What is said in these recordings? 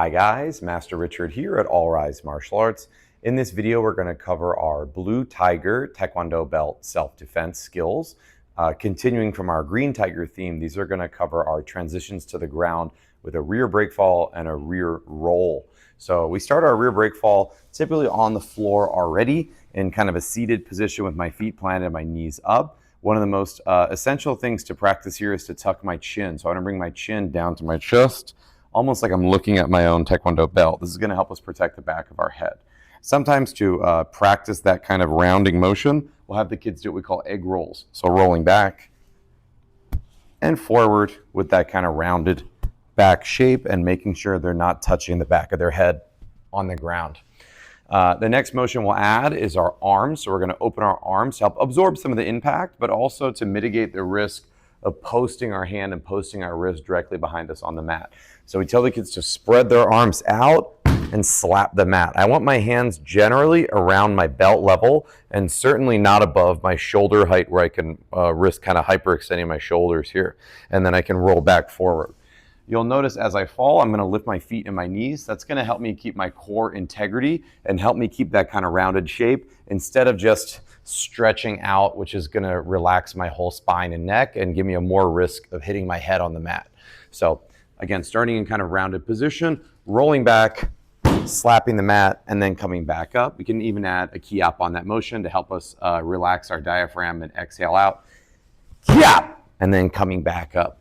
Hi guys, Master Richard here at All Rise Martial Arts. In this video, we're going to cover our Blue Tiger Taekwondo belt self-defense skills. Continuing from our Green Tiger theme, these are going to cover our transitions to the ground with a rear break fall and a rear roll. So we start our rear break fall typically on the floor already in kind of a seated position with my feet planted and my knees up. One of the most essential things to practice here is to tuck my chin. So I'm going to bring my chin down to my chest, almost like I'm looking at my own Taekwondo belt. This is going to help us protect the back of our head. Sometimes to practice that kind of rounding motion, we'll have the kids do what we call egg rolls. So rolling back and forward with that kind of rounded back shape and making sure they're not touching the back of their head on the ground. The next motion we'll add is our arms. So we're going to open our arms to help absorb some of the impact, but also to mitigate the risk of posting our hand and posting our wrist directly behind us on the mat. So we tell the kids to spread their arms out and slap the mat. I want my hands generally around my belt level and certainly not above my shoulder height where I can risk kind of hyperextending my shoulders here. And then I can roll back forward. You'll notice as I fall, I'm going to lift my feet and my knees. That's going to help me keep my core integrity and help me keep that kind of rounded shape instead of just stretching out, which is going to relax my whole spine and neck and give me a more risk of hitting my head on the mat. So again, starting in kind of rounded position, rolling back, slapping the mat, and then coming back up. We can even add a ki-up on that motion to help us relax our diaphragm and exhale out. Ki-up, and then coming back up.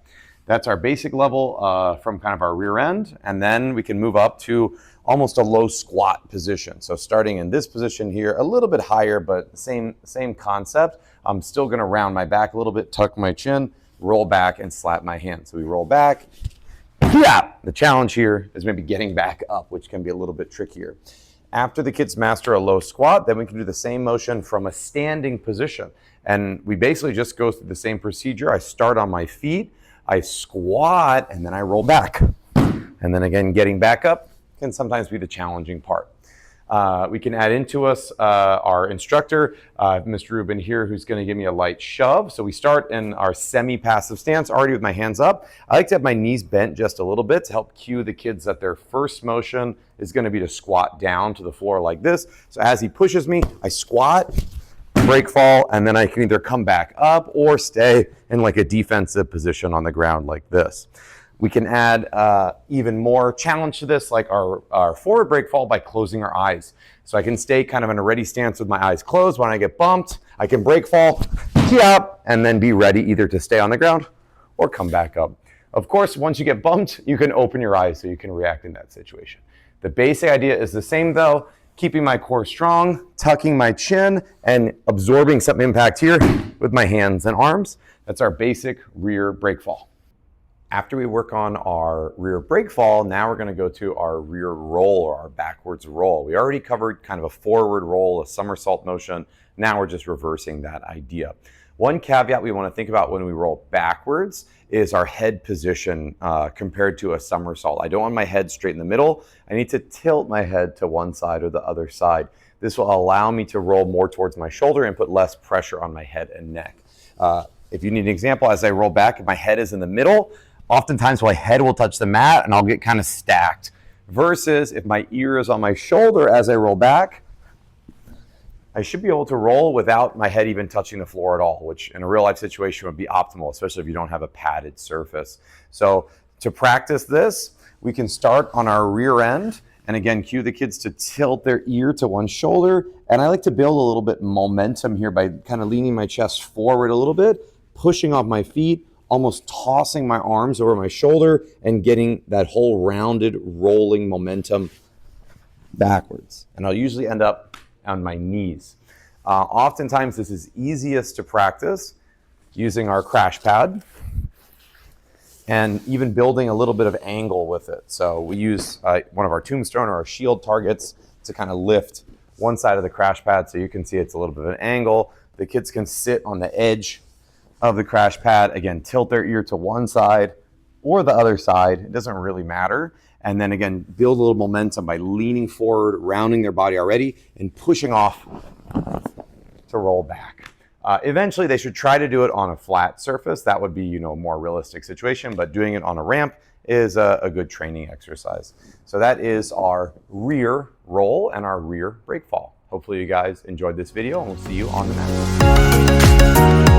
That's our basic level from kind of our rear end, and then we can move up to almost a low squat position. So starting in this position here, a little bit higher, but same concept. I'm still going to round my back a little bit, tuck my chin, roll back, and slap my hand. So we roll back. Yeah. The challenge here is maybe getting back up, which can be a little bit trickier. After the kids master a low squat, then we can do the same motion from a standing position. And we basically just go through the same procedure. I start on my feet, I squat, and then I roll back. And then again, getting back up can sometimes be the challenging part. We can add into us our instructor, Mr. Rubin here, who's going to give me a light shove. So we start in our semi-passive stance, already with my hands up. I like to have my knees bent just a little bit to help cue the kids that their first motion is going to be to squat down to the floor like this. So as he pushes me, I squat, break fall, and then I can either come back up or stay in like a defensive position on the ground like this. We can add even more challenge to this, like our forward break fall by closing our eyes. So I can stay kind of in a ready stance with my eyes closed. When I get bumped, I can break fall, key up, and then be ready either to stay on the ground or come back up. Of course, once you get bumped, you can open your eyes so you can react in that situation. The basic idea is the same though, keeping my core strong, tucking my chin, and absorbing some impact here with my hands and arms. That's our basic rear break fall. After we work on our rear break fall, now we're going to go to our rear roll or our backwards roll. We already covered kind of a forward roll, a somersault motion. Now we're just reversing that idea. One caveat we want to think about when we roll backwards is our head position compared to a somersault. I don't want my head straight in the middle. I need to tilt my head to one side or the other side. This will allow me to roll more towards my shoulder and put less pressure on my head and neck. If you need an example, as I roll back, if my head is in the middle, oftentimes my head will touch the mat and I'll get kind of stacked. Versus if my ear is on my shoulder as I roll back, I should be able to roll without my head even touching the floor at all, which in a real life situation would be optimal, especially if you don't have a padded surface. So to practice this, we can start on our rear end and again, cue the kids to tilt their ear to one shoulder. And I like to build a little bit momentum here by kind of leaning my chest forward a little bit, pushing off my feet, almost tossing my arms over my shoulder and getting that whole rounded rolling momentum backwards. And I'll usually end up on my knees. Oftentimes this is easiest to practice using our crash pad and even building a little bit of angle with it. So we use one of our tombstone or our shield targets to kind of lift one side of the crash pad so you can see it's a little bit of an angle. The kids can sit on the edge of the crash pad, again, tilt their ear to one side or the other side, it doesn't really matter. And then again, build a little momentum by leaning forward, rounding their body already, and pushing off to roll back. Eventually, they should try to do it on a flat surface. That would be, a more realistic situation, but doing it on a ramp is a good training exercise. So that is our rear roll and our rear brake fall. Hopefully you guys enjoyed this video, and we'll see you on the mat.